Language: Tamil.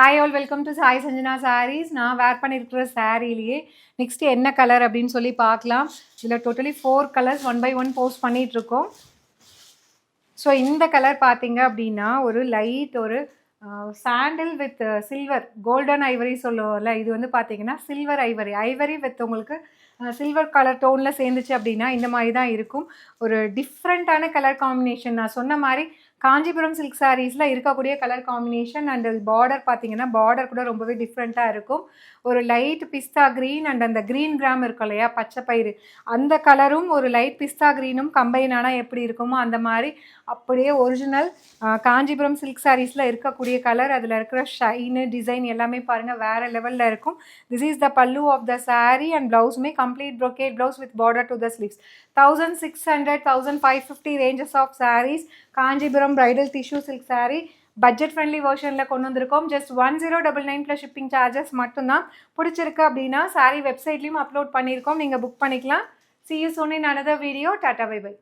Hi all welcome to Sai Sanjana sarees. நான் வேர் பண்ணியிருக்கிற சாரீலேயே நெக்ஸ்ட்டு என்ன கலர் அப்படின்னு சொல்லி பார்க்கலாம். இதில் டோட்டலி 4 கலர்ஸ் 1 by 1 போஸ்ட் பண்ணிகிட்ருக்கோம். ஸோ இந்த கலர் பார்த்தீங்க அப்படின்னா ஒரு லைட் ஒரு சாண்டில் வித் சில்வர் கோல்டன் ஐவரி சொல்லுவோம்ல, இது வந்து பார்த்தீங்கன்னா சில்வர் ஐவரி வித் உங்களுக்கு சில்வர் கலர் டோனில் சேர்ந்துச்சு அப்படின்னா இந்த மாதிரி தான் இருக்கும். ஒரு டிஃப்ரெண்ட்டான கலர் காம்பினேஷன். நான் சொன்ன மாதிரி காஞ்சிபுரம் சில்க் சாரீஸில் இருக்கக்கூடிய கலர் காம்பினேஷன் அண்ட் பார்டர் பார்த்தீங்கன்னா பார்டர் கூட ரொம்பவே டிஃப்ரெண்ட்டாக இருக்கும். ஒரு லைட் பிஸ்தா க்ரீன் அண்ட் அந்த க்ரீன் கிராம் இருக்கும் இல்லையா, பச்சை பயிறு, அந்த கலரும் ஒரு லைட் பிஸ்தா க்ரீனும் கம்பைன் ஆனால் எப்படி இருக்குமோ அந்த மாதிரி அப்படியே ஒரிஜினல் காஞ்சிபுரம் சில்க் சாரீஸில் இருக்கக்கூடிய கலர். அதில் இருக்கிற ஷைனு டிசைன் எல்லாமே பாருங்கள் வேறு லெவலில் இருக்கும். This is the pallu of the sari and ப்ளவுஸுமே complete brocade blouse with border to the sleeves. 1600 1550 ranges of saris. Kanchipuram bridal tissue silk sari budget friendly வெர்ஷனில் கொண்டு வந்திருக்கோம். ஜஸ்ட் 1099 ப்ளஸ் ஷிப்பிங் சார்ஜஸ் மட்டும்தான். பிடிச்சிருக்கு அப்படின்னா சாரீ வெப்சைட்லேயும் அப்லோட் பண்ணியிருக்கோம், நீங்கள் புக் பண்ணிக்கலாம். See you soon in another video. Tata, bye bye.